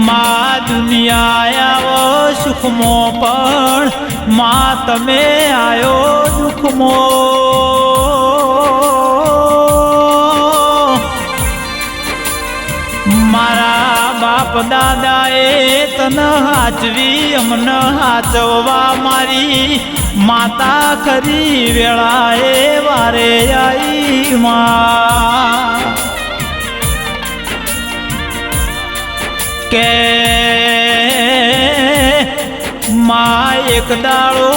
માં દુનિયા આવો સુખમો પણ માં તમે આયો દુઃખમો મારા બાપ દાદાએ તને હાચવી અમને હાચવવા મારી માતા ખરી વેળાએ વારે આઈ માં કે માં એક દાડો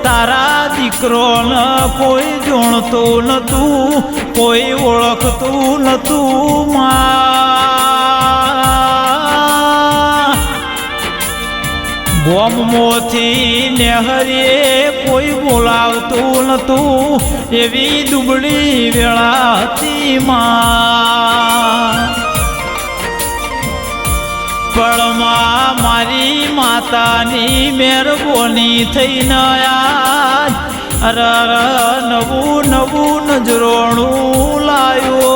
તારા દીકરો ન કોઈ જોણતું નતું કોઈ ઓળખતું નતું માં ગોમમાંથી નેહરીએ કોઈ બોલાવતું નતું એવી દુબળી વેળા હતી માં પણ મારી માતાની મહેરબાની થઈને આજ નવું નવું નજરોણું લાયો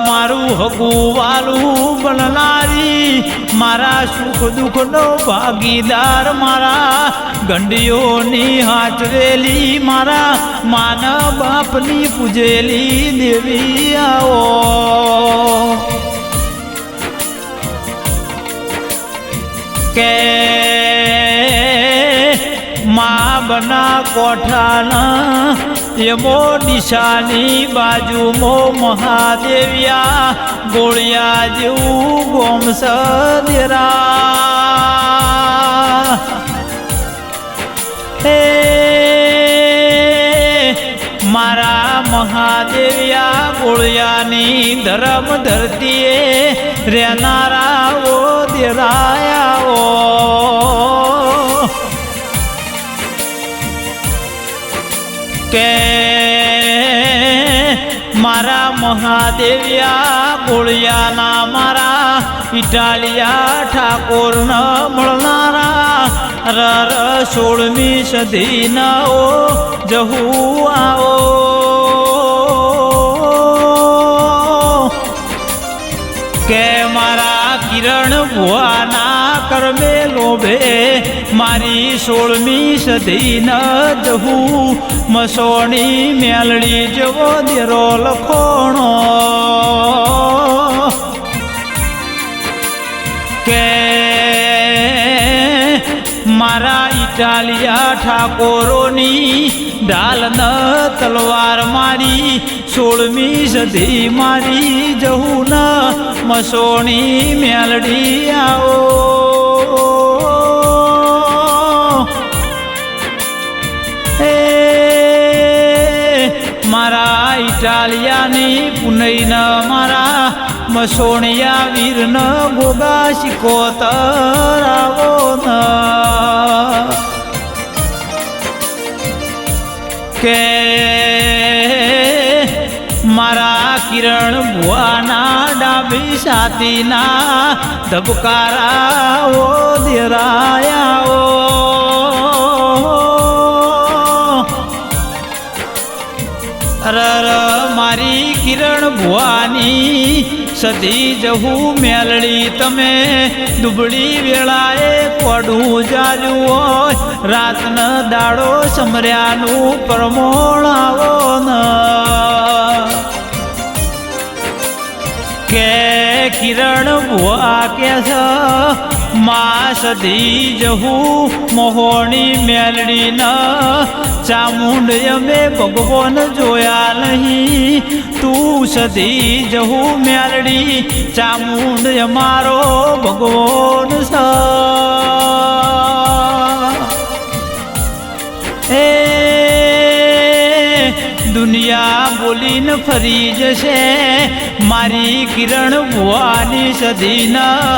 મારું હગુવાલું બનનારી મારા સુખ દુઃખનો ભાગીદાર મારા ગંડીઓની હાચવેલી મારા માના બાપની પૂજેલી દેવી આવો કે માં બના કોઠાના એમો દિશાની બાજુમાં મહાદેવ્યા ગોળિયા જેવું ગોમસ દેરા મારા મહાદેવ્યા ગોળિયાની ધરમ ધરતીએ રહેનારાઓ દેરાયાઓ કે મારા મહાદેવ્યા ગોળિયાના મારા ઇટાલિયા ઠાકોર ન મળનારા 16મી સદીના જહુ આવો કે મારા કિરણ ભુવાના કર્મે લોભે મારી 16મી સદીના જહુ મસોણી મેલડી જેવો દેરો લખોણો કે મારા ઇટાલિયા ઠાકોરોની ઢાલ ન તલવાર મારી 16મી સદી મારી જહું ન મસોણી મેલડી આવો મારા ઇટાલિયાની પુનઈ ન મારા મસોણિયા વીર ન ગોગા શિકોતર આવો ન કે મારા કિરણ ભુવાના ડાબી સાતીના ધબકારાઓ દેરાયાઓ મારી કિરણ ભુવાની સદી જહું મેલડી તમે દુબળી વેળાએ કોડું જાજુ હોય રાતન દાડો સમર્યાનું પ્રમોણ આવો ન કે કિરણ ભુવા કે છે માં સદી જહું મોહોણી મેલડી ન ચામુંડ અમે ભગવાન જોયા નહીં તું સદી જહું મેલડી ચામુંડ અમારો ભગવાન એ દુનિયા બોલીને ફરી જશે મારી કિરણ ભુવાની સદીના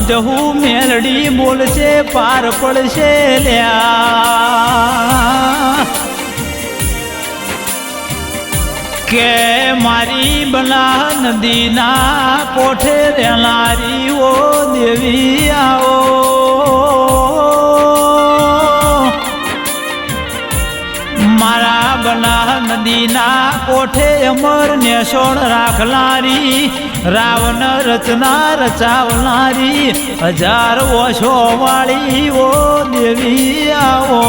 જહું મેલડી બોલશે પાર પડશે લ્યા કે મારી બના નદીના કોઠે રહેનારી ઓ દેવી આવો મારા બના નદીના કોઠે અમર નેસોણ રાખનારી રાવણ રચના રચાવનારી 1000 વર્ષો વાળી ઓ દેવી આવો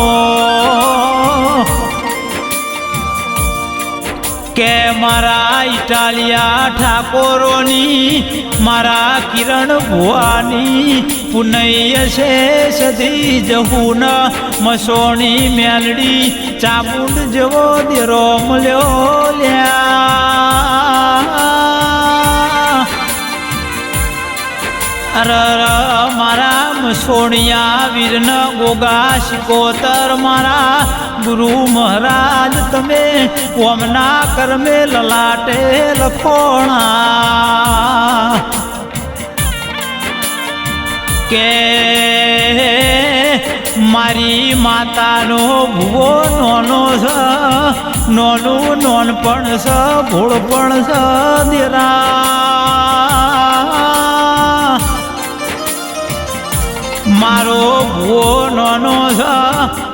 કે મારા ઇટાલિયા ઠાકોરોની મારા કિરણ ભુવાની પુનૈય છે સધી જહુન મસોણી મેલડી ચામુંડ જેવો દેરો મળ્યો લ્યા મારા મસોણિયા વીરન ગોગા શિકોતર મારા ગુરુ મહારાજ તમે ઓમના કર્મે લલાટે લખોણા કે મારી માતાનો ભૂવો નોનો છે નોનું નોનપણ છે ભોળપણ છે દેરા મારો ભૂવો નાનો છે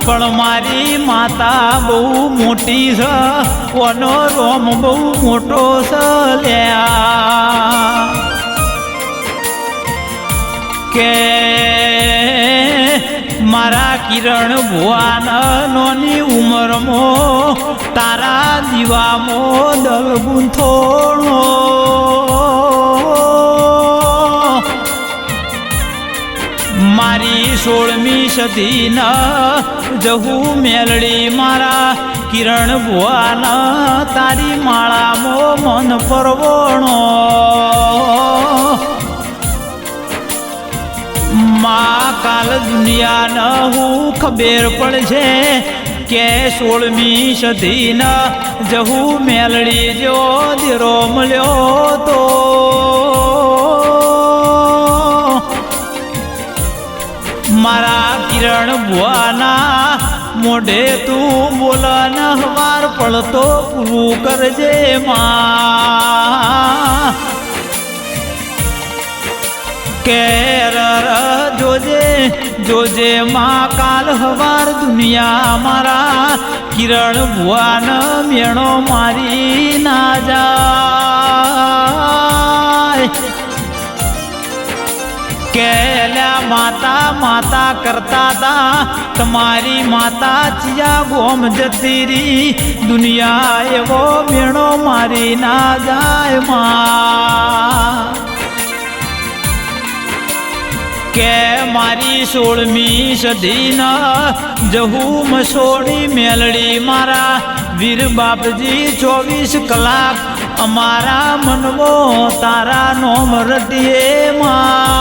પણ મારી માતા બહુ મોટી છે ઓનો રોમ બહુ મોટો છે લ્યા કે મારા કિરણ ભુવાન નોની ઉંમરમાં તારા દીવામાં દલ ગુંથોણો મારી 16મી સદીના જહુ મેલડી મારા કિરણ ભુવાન તારી માળામાં મન પરવણો માં કાલ દુનિયાને હું ખબર પડશે કે 16મી સદીના જહુ મેલડી જો દેરો મળ્યો તો મારા કિરણ ભુવાના મોઢે તું બોલન હવાર પડતો પૂરું કરજે માં કે જોજે જોજે માં કાલ હવાર દુનિયા મારા કિરણ ભુવાન મેણો મારી ના જાય કે માતા માતા કરતા તા તમારી માતા ચિયા ગોમ જતી રી દુનિયા એવો મેણો મારી ના જાય માં કે મારી 16મી સદીના જહુ મસોણી મેલડી મારા વીર બાપજી 24 કલાક અમારા મનવો તારા નોમ રટીએ માં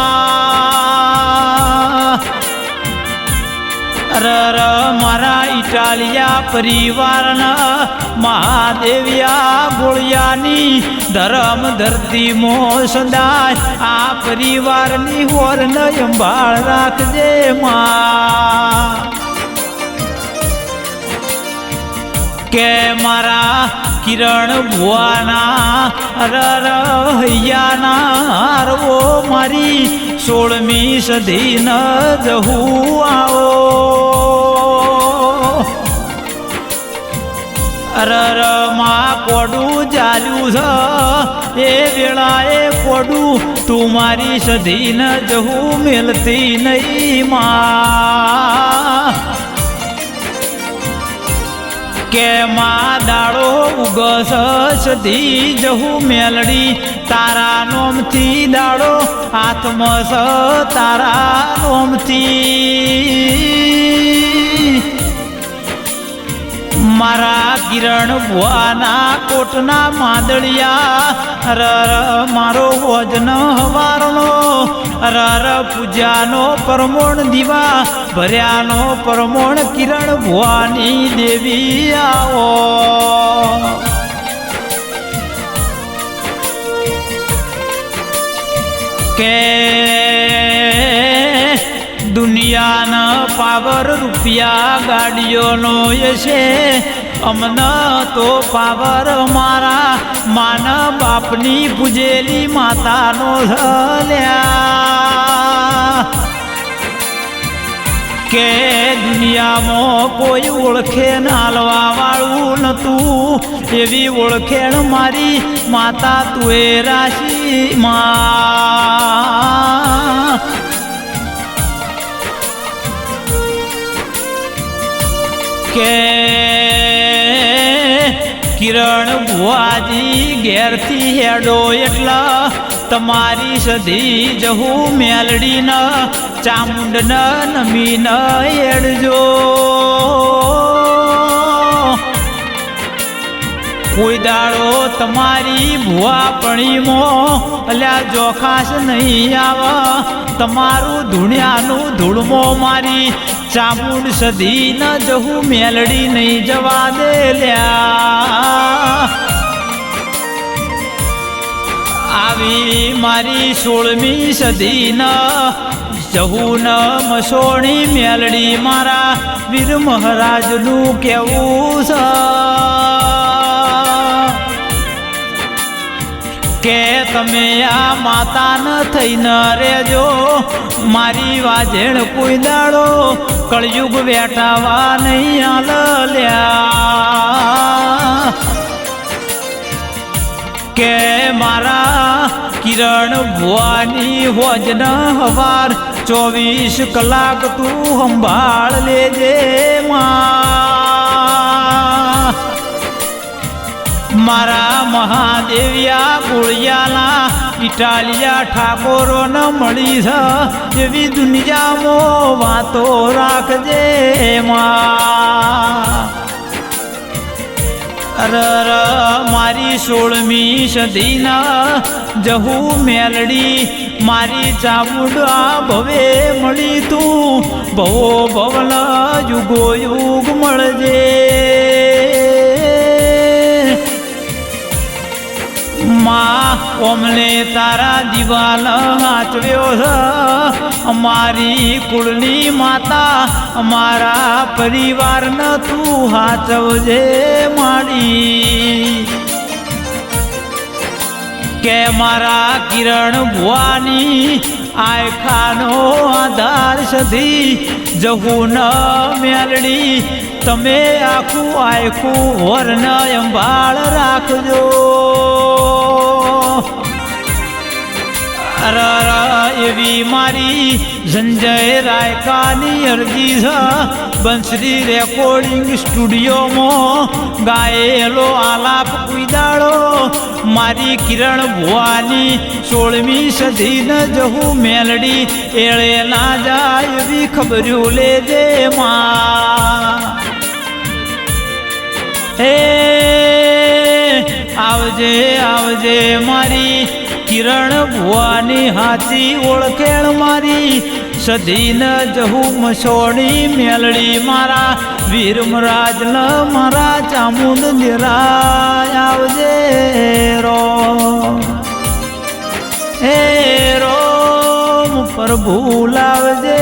મારા ઇટાલિયા પરિવારના મહાદેવિયા ગોળિયાની ધરમ ધરતી મો સદાય આ પરિવારની હોર સંભાળ રાખજે માં કે મારા કિરણ ભુવાના હૈયાના હરવો મારી 16મી સદી ન જહુ આવો માં કોડું ચાલ્યું છે એ વેળાએ કોડું તું મારી સદી ન જહુ મેલતી નહીં માં કે માં દાડો ઉગસ સદી જહુ મેલડી તારા નોમથી દાડો હાથમાં તારા નોમથી મારા કિરણ ભુવાના કોટના માદળિયા મારો વજન હવારનો પૂજાનો પરમોણ દીવા ભર્યાનો પરમોણ કિરણ ભુવાની દેવી આવો કે દુનિયાના પાવર રૂપિયા ગાડીઓનો છે અમને તો પાવર મારા માના બાપની પૂજેલી માતાનો ઝલ્યા કે દુનિયામાં કોઈ ઓળખે નાલવા વાળું નતું એવી ઓળખેણ મારી માતા તુએ રાશી માં કે કિરણ ભુવાજી ઘેરથી હેડો એટલા તમારી સધી જહું મેલડી ન ચામુંડ ન નમી ન હેડજો કોઈ દાડો તમારી ભુવાપણીમાં અલ્યા જોખાશ નહીં આવે તમારું ધૂણ્યાનું ધૂળમો મારી ચામુંડ સધી ન જહું મેલડી નહીં જવા દે લ્યા આવી મારી 16મી સદી ન જહું ન મસોણી મેલડી મારા વીર મહારાજનું કેવું છે કે તમે આ માતા ન થઈને રેજો મારી વાજેણ કોઈ દાડો કળયુગ વેટાવા નહીં આલ્યા કે મારા કિરણ ભુવાની હોજન હવાર 24 કલાક તું સંભાળ લેજે માં મારા મહાદેવિયા ગોળિયાલા ઇટાલિયા ઠાકોરો ન મળી છે એવી દુનિયામાં વાતો રાખજે માં અરર મારી 16મી સદીના જહું મેલડી મારી ચામુંડા ભવે મળી તું ભવો ભવન યુગો યુગ મળજે માં ઓમને તારા દિવાલ હાચવ્યો છે અમારી કુળની માતા અમારા પરિવારને તું હાચવજે માડી કે મારા કિરણ ભુવાની આયખાનો આધાર સધી જહું ન મેલડી તમે આખું આયખું વરણ અંબાળ રાખજો અરર એવી મારી સંજય રાયકાની અરજી છે બંસરી રેકોર્ડિંગ સ્ટુડિયોમાં ગાયેલો આલાપ કુદાડો મારી કિરણ ભુવાની 16મી સદી ન જહું મેલડી એળે ના જાય એવી ખબર્યું લેજે માં હે આવજે આવજે મારી કિરણ ભુવાની હાથી ઓળખેણ મારી સધી ન જહું મસોણી મેલડી મારા વીરમરાજ ન મારા ચામુંડ નિરાય આવજે રો હે રોમ પ્રભુ લાવજે